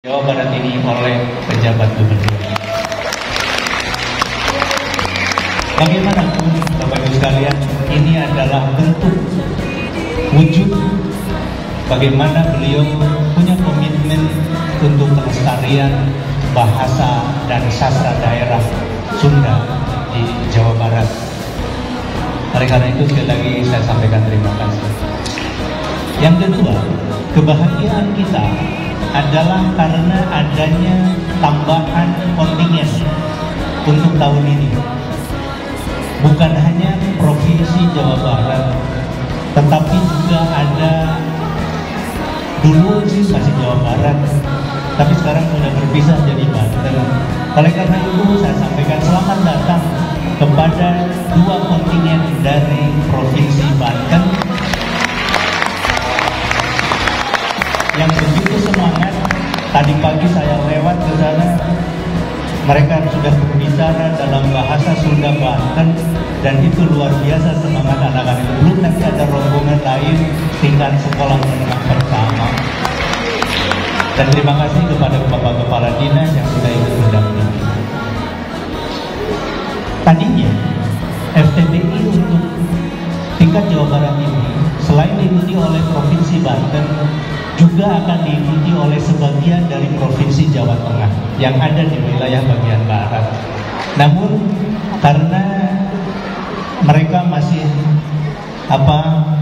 Jawa Barat ini oleh pejabat gubernur. Bagaimanapun Bapak Ibu sekalian, ini adalah bentuk wujud bagaimana beliau punya komitmen untuk pelestarian bahasa dan sastra daerah Sunda di Jawa Barat. Oleh karena itu sekali lagi saya sampaikan terima kasih. Yang kedua, kebahagiaan kita adalah karena adanya tambahan kontingen untuk tahun ini. Bukan hanya Provinsi Jawa Barat, tetapi juga ada, dulu sih masih Jawa Barat, tapi sekarang sudah berpisah jadi Banten. Oleh karena itu saya sampaikan selamat datang kepada dua kontingen dari Provinsi Banten yang begitu semangat. Tadi pagi saya lewat ke sana, mereka sudah berbicara dalam bahasa Sunda Banten, dan itu luar biasa semangat anak-anak itu. Belum nanti ada rombongan lain tingkat sekolah menengah pertama. Dan terima kasih kepada Bapak Kepala Dinas yang sudah ikut mendampingi. Tadinya FTBI untuk tingkat Jawa Barat ini selain diikuti oleh Provinsi Banten, juga akan diikuti oleh sebagian dari Provinsi Jawa Tengah yang ada di wilayah bagian barat. Namun karena mereka masih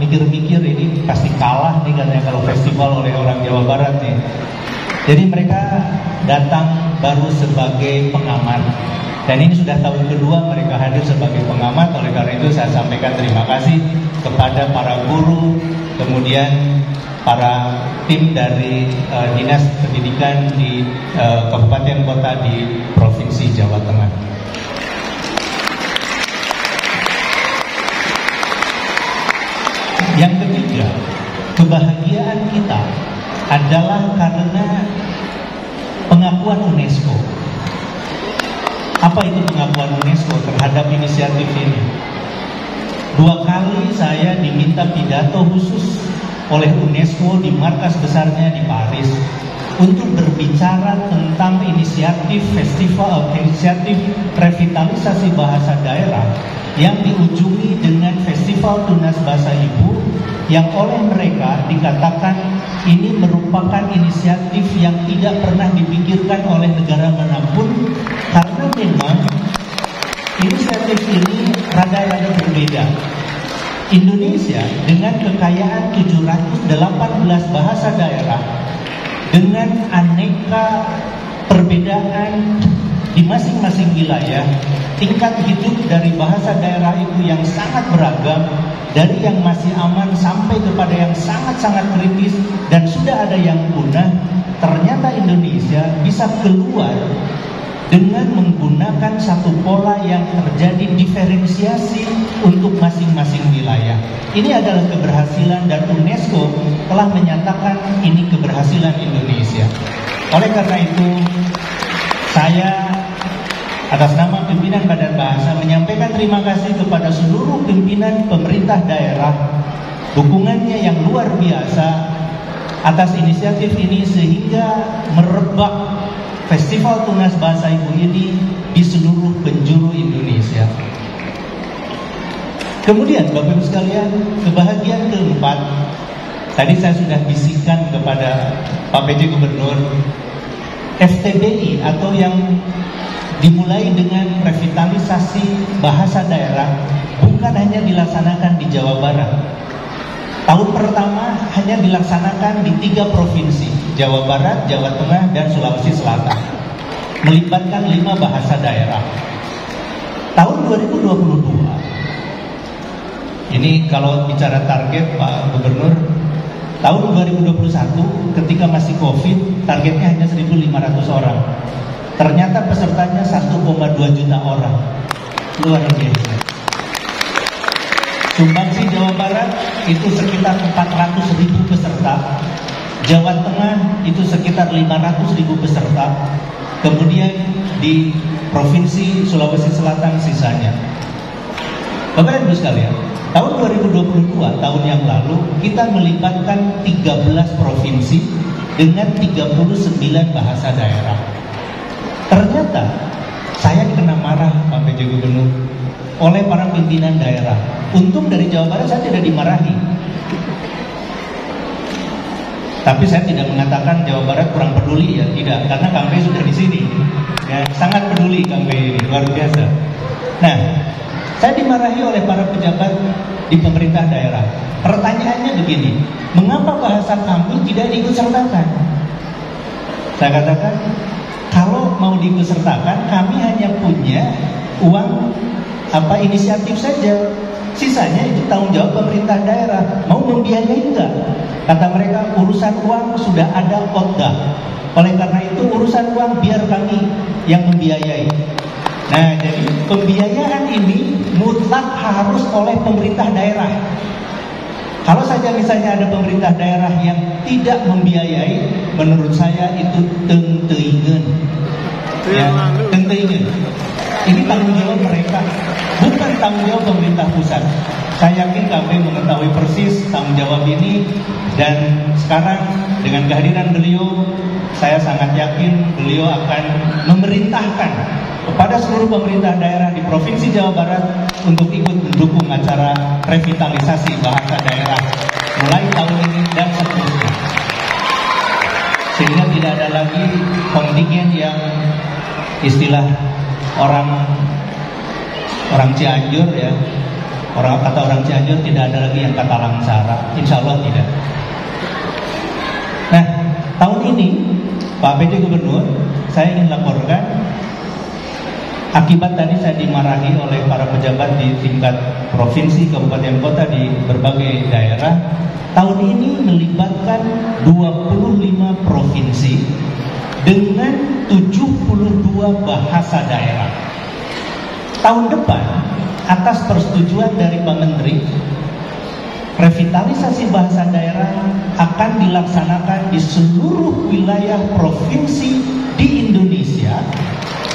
mikir-mikir ini pasti kalah nih katanya kalau festival oleh orang Jawa Barat nih. Jadi mereka datang baru sebagai pengamat. Dan ini sudah tahun kedua mereka hadir sebagai pengamat. Oleh karena itu saya sampaikan terima kasih kepada para guru, kemudian para tim dari Dinas Pendidikan di Kabupaten Kota di Provinsi Jawa Tengah. Yang ketiga, kebahagiaan kita adalah karena pengakuan UNESCO. Apa itu pengakuan UNESCO terhadap inisiatif ini? 2 kali saya diminta pidato khusus oleh UNESCO di markas besarnya di Paris untuk berbicara tentang inisiatif revitalisasi bahasa daerah yang diujungi dengan Festival Tunas Bahasa Ibu, yang oleh mereka dikatakan ini merupakan inisiatif yang tidak pernah dipikirkan oleh negara manapun, karena memang inisiatif ini rada-rada berbeda. Indonesia dengan kekayaan 718 bahasa daerah, dengan aneka perbedaan di masing-masing wilayah, tingkat hidup dari bahasa daerah itu yang sangat beragam, dari yang masih aman sampai kepada yang sangat-sangat kritis dan sudah ada yang punah. Ternyata Indonesia bisa keluar dengan menggunakan satu pola yang terjadi diferensiasi untuk masing-masing wilayah. Ini adalah keberhasilan, dan UNESCO telah menyatakan ini keberhasilan Indonesia. Oleh karena itu, saya atas nama pimpinan Badan Bahasa menyampaikan terima kasih kepada seluruh pimpinan pemerintah daerah, dukungannya yang luar biasa atas inisiatif ini sehingga merebak Festival Tunas Bahasa Ibu ini di seluruh penjuru Indonesia. Kemudian Bapak Ibu sekalian, kebahagiaan keempat, tadi saya sudah bisikan kepada Pak PJ Gubernur, FTBI atau yang dimulai dengan revitalisasi bahasa daerah bukan hanya dilaksanakan di Jawa Barat. Tahun pertama hanya dilaksanakan di 3 provinsi, Jawa Barat, Jawa Tengah, dan Sulawesi Selatan, melibatkan 5 bahasa daerah. Tahun 2022, ini kalau bicara target Pak Gubernur, tahun 2021 ketika masih COVID, targetnya hanya 1.500 orang. Ternyata pesertanya 1,2 juta orang. Luar biasa. Sumbangsi Jawa Barat itu sekitar 400.000 peserta, Jawa Tengah itu sekitar 500.000 peserta, kemudian di Provinsi Sulawesi Selatan sisanya. Bapak Ibu sekalian, tahun 2022, tahun yang lalu, kita melibatkan 13 provinsi dengan 39 bahasa daerah. Ternyata saya kena marah Pak PJ Gubernur oleh para pimpinan daerah. Untung dari Jawa Barat saya tidak dimarahi. Tapi saya tidak mengatakan Jawa Barat kurang peduli, ya tidak, karena Kang Bey sudah di sini, ya, sangat peduli Kang Bey ini, luar biasa. Nah, saya dimarahi oleh para pejabat di pemerintah daerah. Pertanyaannya begini, mengapa bahasa kami tidak diikutsertakan? Saya katakan, kalau mau diikutsertakan, kami hanya punya uang inisiatif saja. Sisanya itu tanggung jawab pemerintah daerah. Mau membiayai enggak? Kata mereka, urusan uang sudah ada Otda. Oleh karena itu urusan uang biar kami yang membiayai. Nah, jadi pembiayaan ini mutlak harus oleh pemerintah daerah. Kalau saja misalnya ada pemerintah daerah yang tidak membiayai, menurut saya itu tenteingan. Ya, tenteingan. Ini tanggung jawab mereka, bukan tanggung jawab pemerintah pusat. Saya yakin kami mengetahui persis tanggung jawab ini, dan sekarang dengan kehadiran beliau, saya sangat yakin beliau akan memerintahkan kepada seluruh pemerintah daerah di Provinsi Jawa Barat untuk ikut mendukung acara revitalisasi bahasa daerah mulai tahun ini dan seterusnya. Sehingga tidak ada lagi kontingen yang istilah orang Cianjur, ya, kata orang Cianjur, tidak ada lagi yang kata langsara. Insya Allah tidak. Nah, tahun ini Pak PJ Gubernur, saya ingin laporkan, akibat tadi saya dimarahi oleh para pejabat di tingkat provinsi, kabupaten, kota di berbagai daerah. Tahun ini melibatkan 25 provinsi dengan 72 bahasa daerah. Tahun depan, atas persetujuan dari Pak Menteri, revitalisasi bahasa daerah akan dilaksanakan di seluruh wilayah provinsi di Indonesia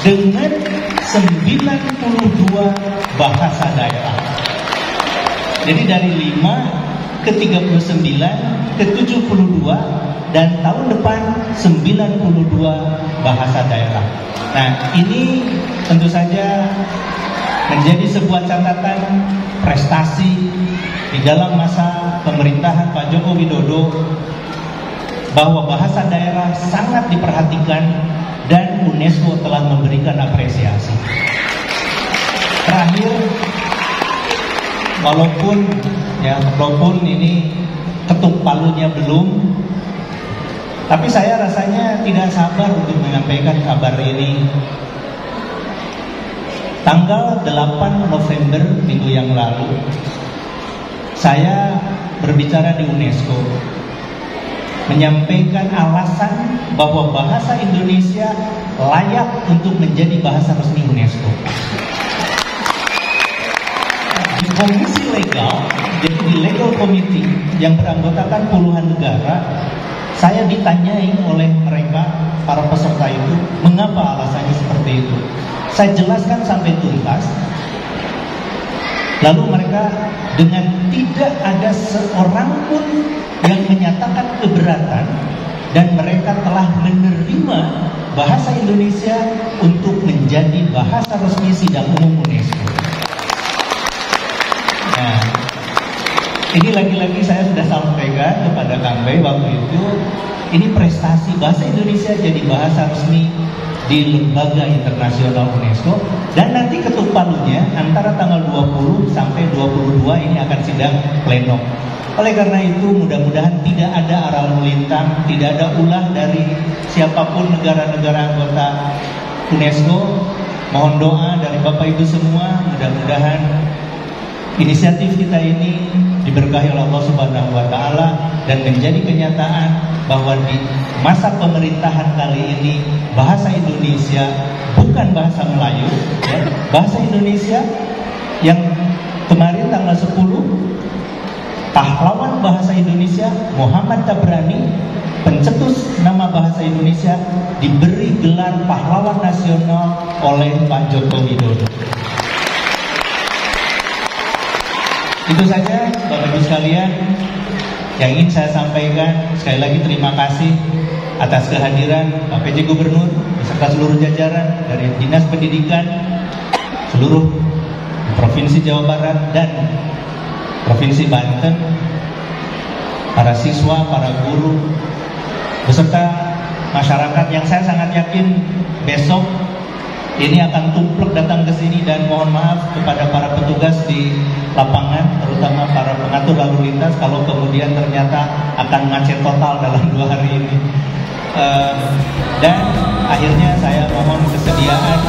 dengan 92 bahasa daerah. Jadi dari 5 ke 39 ke 72, dan tahun depan 92 bahasa daerah. Nah, ini tentu saja menjadi sebuah catatan prestasi di dalam masa pemerintahan Pak Joko Widodo, bahwa bahasa daerah sangat diperhatikan dan UNESCO telah memberikan apresiasi. Terakhir, walaupun ini ketuk palunya belum, tapi saya rasanya tidak sabar untuk menyampaikan kabar ini. Tanggal 8 November minggu yang lalu, saya berbicara di UNESCO, menyampaikan alasan bahwa bahasa Indonesia layak untuk menjadi bahasa resmi UNESCO. Di komisi legal, jadi di legal committee yang beranggotakan puluhan negara, saya ditanyai oleh mereka, para peserta itu, mengapa alasannya seperti itu. Saya jelaskan sampai tuntas. Lalu mereka dengan tidak ada seorang pun yang menyatakan keberatan, dan mereka telah menerima bahasa Indonesia untuk menjadi bahasa resmi sidang umum UNESCO. Nah, ini lagi-lagi saya sudah sampaikan kepada Kang Bey waktu itu, ini prestasi bahasa Indonesia jadi bahasa resmi di lembaga internasional UNESCO, dan nanti ketuk palunya antara tanggal 20 sampai 22 ini akan sidang pleno. Oleh karena itu, mudah-mudahan tidak ada aral melintang, tidak ada ulah dari siapapun negara-negara anggota UNESCO. Mohon doa dari Bapak Ibu semua, mudah-mudahan inisiatif kita ini diberkahi oleh Allah Subhanahu wa Ta'ala dan menjadi kenyataan bahwa di masa pemerintahan kali ini bahasa Indonesia bukan bahasa Melayu, ya. Bahasa Indonesia yang kemarin tanggal 10, pahlawan bahasa Indonesia Muhammad Tabrani, pencetus nama bahasa Indonesia, diberi gelar pahlawan nasional oleh Pak Joko Widodo. Itu saja Bapak Ibu sekalian yang ingin saya sampaikan. Sekali lagi terima kasih atas kehadiran Pak PJ Gubernur beserta seluruh jajaran dari Dinas Pendidikan seluruh Provinsi Jawa Barat dan Provinsi Banten, para siswa, para guru, beserta masyarakat yang saya sangat yakin besok ini akan tumplek datang ke sini, dan mohon maaf kepada para petugas di lapangan, terutama para pengatur lalu lintas kalau kemudian ternyata akan macet total dalam 2 hari ini. Dan akhirnya saya mohon kesediaan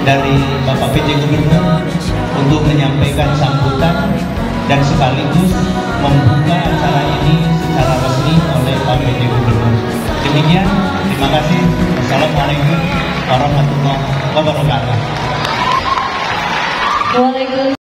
dari Bapak PJ Gubernur untuk menyampaikan sambutan dan sekaligus membuka acara ini secara resmi oleh Pak PJ Gubernur. Demikian, terima kasih. Wassalamualaikum warahmatullahi wabarakatuh.